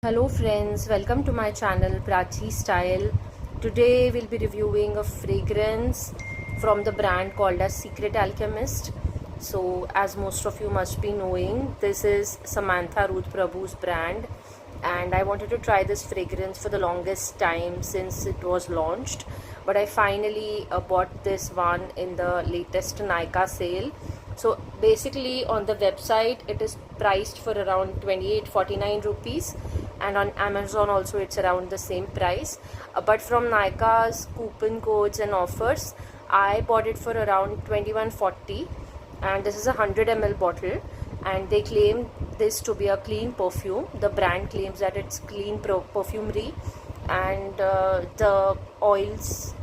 Hello friends, welcome to my channel Prachi Style. Today we'll be reviewing a fragrance from the brand called as Secret Alchemist. So as most of you must be knowing, this is Samantha Ruth Prabhu's brand, and I wanted to try this fragrance for the longest time since it was launched, but I finally bought this one in the latest Nykaa sale. So basically on the website it is priced for around 28.49 rupees, and on Amazon also it's around the same price. But from Nykaa's coupon codes and offers, I bought it for around 21.40, and this is a 100 ml bottle, and they claim this to be a clean perfume. The brand claims that it's clean perfumery, and the oils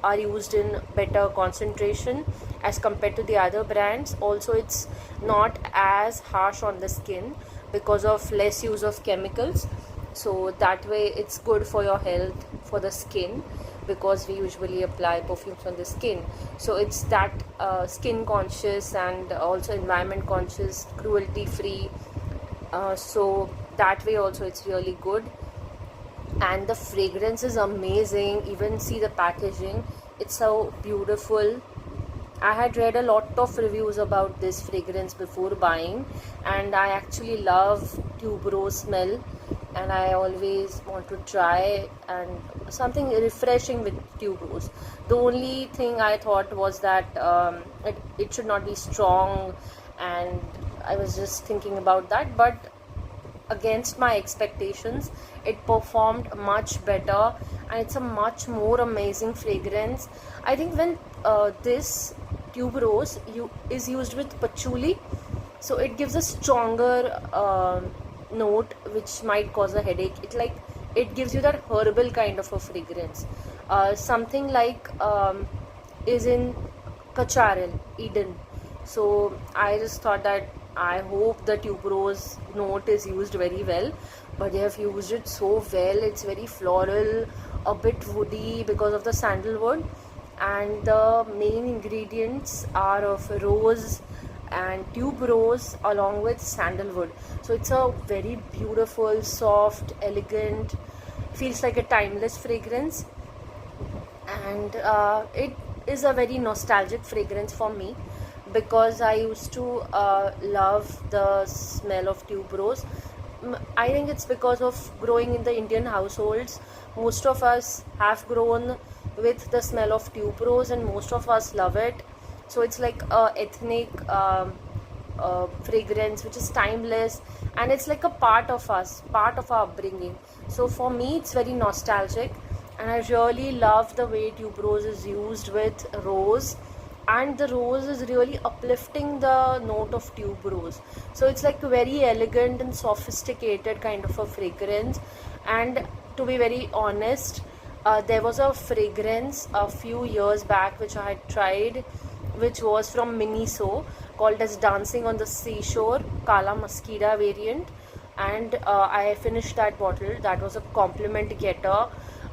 are used in better concentration as compared to the other brands. Also, it's not as harsh on the skin because of less use of chemicals, so that way it's good for your health, for the skin, because we usually apply perfumes on the skin. So it's that skin conscious and also environment conscious, cruelty free, so that way also it's really good. And the fragrance is amazing. Even see the packaging, it's so beautiful. I had read a lot of reviews about this fragrance before buying, and I actually love tuberose smell, and I always want to try and something refreshing with tuberose. The only thing I thought was that it should not be strong, and I was just thinking about that, but against my expectations it performed much better, and it's a much more amazing fragrance. I think when this tuberose is used with patchouli, so it gives a stronger note which might cause a headache. It gives you that herbal kind of a fragrance, something like is in Kacharel, Eden. So I just thought that I hope the tuberose note is used very well, but they have used it so well. It's very floral, a bit woody because of the sandalwood, and the main ingredients are of rose and tuberose along with sandalwood. So it's a very beautiful, soft, elegant, feels like a timeless fragrance, and it is a very nostalgic fragrance for me because I used to love the smell of tuberose. I think it's because of growing in the Indian households. Most of us have grown with the smell of tuberose, and most of us love it. So it's like a ethnic fragrance which is timeless, and it's like a part of us, part of our upbringing. So for me it's very nostalgic, and I really love the way tuberose is used with rose, and the rose is really uplifting the note of tuberose. So it's like a very elegant and sophisticated kind of a fragrance. And to be very honest, there was a fragrance a few years back which I had tried, which was from Miniso, called as Dancing on the Seashore Kala Maskira variant, and I finished that bottle. That was a compliment getter,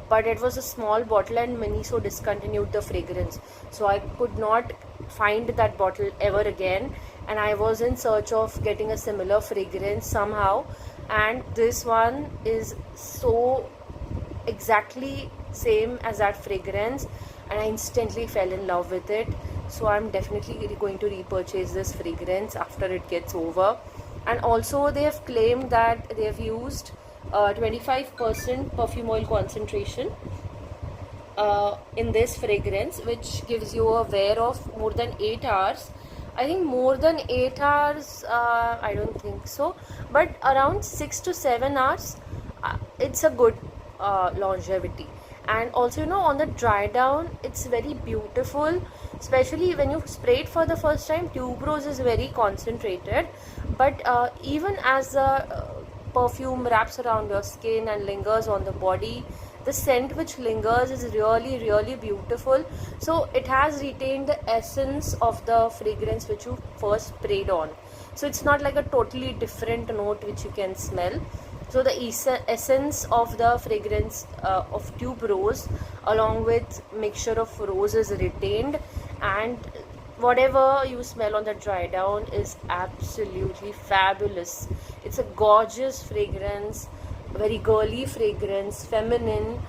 but it was a small bottle and Miniso discontinued the fragrance, so I could not find that bottle ever again, and I was in search of getting a similar fragrance somehow, and this one is so exactly same as that fragrance, and I instantly fell in love with it. So I'm definitely going to repurchase this fragrance after it gets over. And also they have claimed that they have used 25% perfume oil concentration in this fragrance, which gives you a wear of more than 8 hours. I think more than 8 hours, I don't think so, but around 6 to 7 hours, it's a good longevity. And also, on the dry down, it's very beautiful, especially when you spray it for the first time. Tuberose is very concentrated, but even as the perfume wraps around your skin and lingers on the body, the scent which lingers is really, really beautiful. So it has retained the essence of the fragrance which you first sprayed on. So it's not like a totally different note which you can smell. So the essence of the fragrance of tuberose along with mixture of rose is retained, and whatever you smell on the dry down is absolutely fabulous. It's a gorgeous fragrance. very girly fragrance, feminine.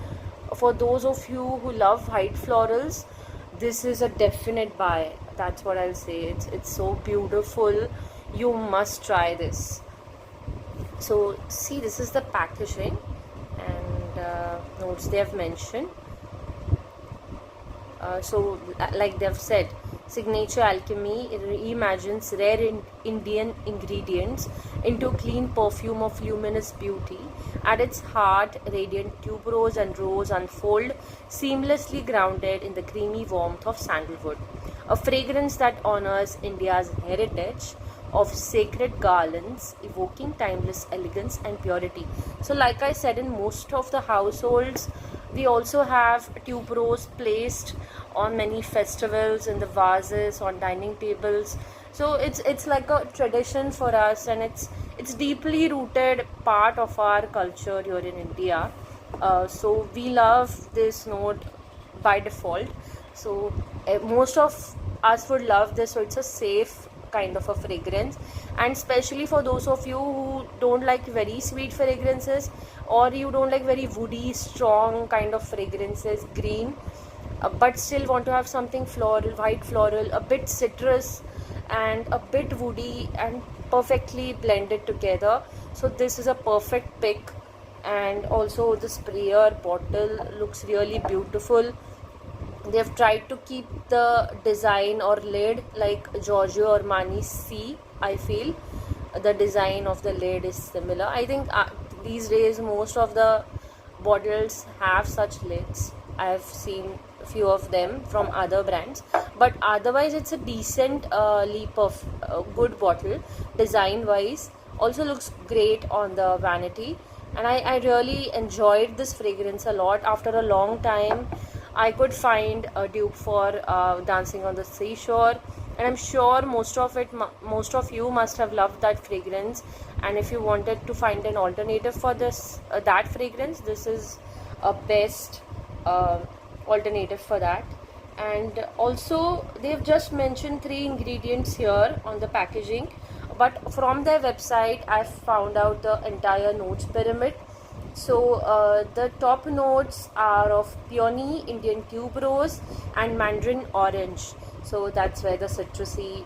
For those of you who love white florals, this is a definite buy. That's what I'll say. It's so beautiful. You must try this. So see, this is the packaging and notes they have mentioned. Like they've said, Signature Alchemy reimagines rare Indian ingredients into clean perfume of luminous beauty. At its heart, radiant tuberose and rose unfold, seamlessly grounded in the creamy warmth of sandalwood. A fragrance that honors India's heritage of sacred garlands, evoking timeless elegance and purity. So, like I said, in most of the households, we also have tuberose placed on many festivals, in the vases, on dining tables. So it's like a tradition for us, and it's deeply rooted part of our culture here in India. So we love this note by default. So most of us would love this. So it's a safe kind of a fragrance, and especially for those of you who don't like very sweet fragrances, or you don't like very woody strong kind of fragrances, green, but still want to have something floral, white floral, a bit citrus and a bit woody and perfectly blended together. So this is a perfect pick. And also the sprayer bottle looks really beautiful. They've tried to keep the design or lid like Giorgio Armani C. I feel the design of the lid is similar. I think these days most of the bottles have such lids. I have seen a few of them from other brands, but otherwise it's a decent leap of good bottle design wise. Also looks great on the vanity, and I really enjoyed this fragrance a lot. After a long time I could find a dupe for Dancing on the Seashore, and I'm sure most of you must have loved that fragrance. And if you wanted to find an alternative for this that fragrance, this is a best alternative for that. And also they've just mentioned 3 ingredients here on the packaging, but from their website I found out the entire notes pyramid. So the top notes are of peony, Indian tuberose and mandarin orange. So that's where the citrusy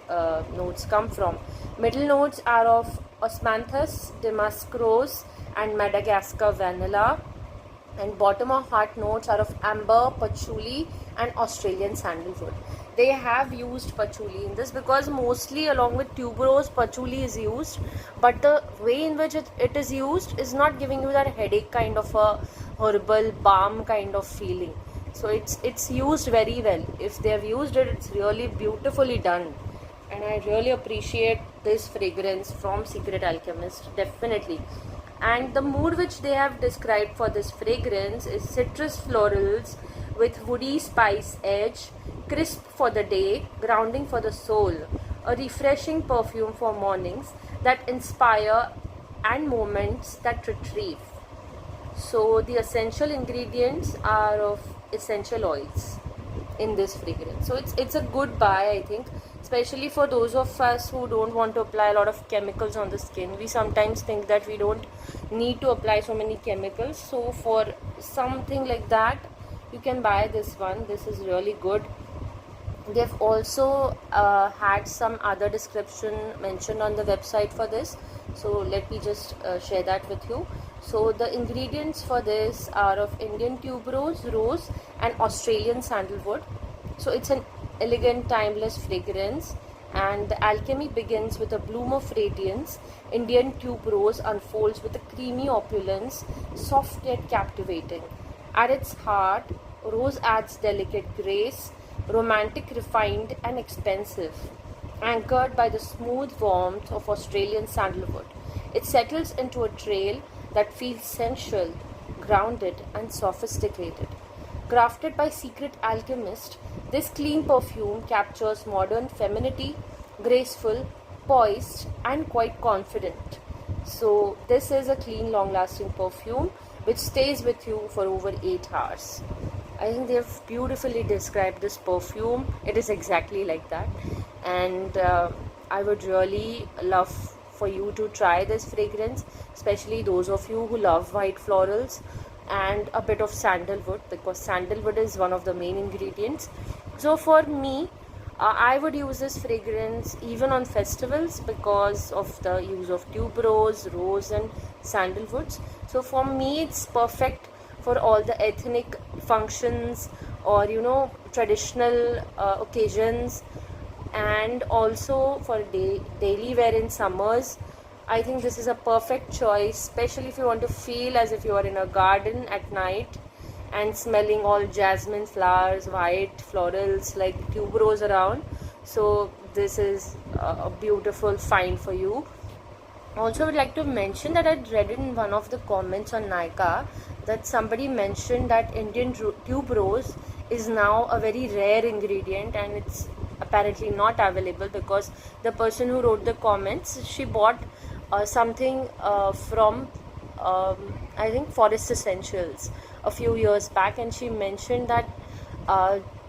notes come from. Middle notes are of osmanthus, damask rose and Madagascar vanilla. And bottom of heart notes are of amber, patchouli and Australian sandalwood. They have used patchouli in this because mostly along with tuberose patchouli is used, but the way in which it is used is not giving you that headache kind of a herbal balm kind of feeling. So it's used very well. If they have used it, it's really beautifully done, and I really appreciate this fragrance from Secret Alchemist, definitely. And the mood which they have described for this fragrance is citrus florals with woody spice edge, crisp for the day, grounding for the soul, a refreshing perfume for mornings that inspire and moments that retrieve. So the essential ingredients are of essential oils in this fragrance. So it's a good buy, I think, especially for those of us who don't want to apply a lot of chemicals on the skin. We sometimes think that we don't need to apply so many chemicals. So for something like that, you can buy this one. This is really good. They've also had some other description mentioned on the website for this. So let me just share that with you. So the ingredients for this are of Indian tuberose, rose and Australian sandalwood. So it's an elegant, timeless fragrance, and the alchemy begins with a bloom of radiance. Indian tuberose unfolds with a creamy opulence, soft yet captivating. At its heart, rose adds delicate grace, romantic, refined and expensive, anchored by the smooth warmth of Australian sandalwood. It settles into a trail that feels sensual, grounded and sophisticated. Crafted by Secret Alchemist, this clean perfume captures modern femininity, graceful, poised and quite confident. So this is a clean, long-lasting perfume which stays with you for over 8 hours. I think they have beautifully described this perfume. It is exactly like that, and I would really love for you to try this fragrance, especially those of you who love white florals and a bit of sandalwood, because sandalwood is one of the main ingredients. So for me, I would use this fragrance even on festivals because of the use of tuberose, rose and sandalwoods. So for me it's perfect for all the ethnic functions or traditional occasions, and also for daily wear in summers. I think this is a perfect choice, especially if you want to feel as if you are in a garden at night and smelling all jasmine flowers, white florals like tuberose around. So this is a beautiful find for you. Also, I would like to mention that I read in one of the comments on Nykaa that somebody mentioned that Indian tuberose is now a very rare ingredient and it's apparently not available, because the person who wrote the comments, she bought something from I think Forest Essentials a few years back, and she mentioned that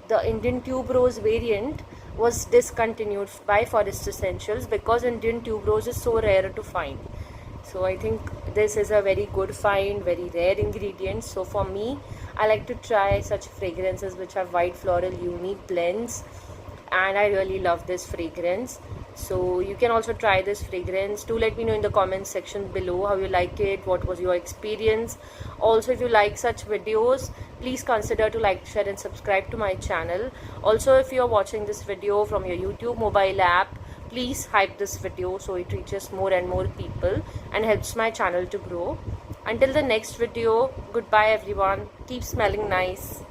the Indian tuberose variant was discontinued by Forest Essentials because Indian tuberose is so rare to find. So I think this is a very good find, very rare ingredient. So for me, I like to try such fragrances which have white floral unique blends, and I really love this fragrance. So you can also try this fragrance. Do let me know in the comments section below how you like it, what was your experience. Also, if you like such videos, please consider to like, share and subscribe to my channel. Also, if you are watching this video from your YouTube mobile app, please hype this video so it reaches more and more people and helps my channel to grow. Until the next video, goodbye everyone. Keep smelling nice.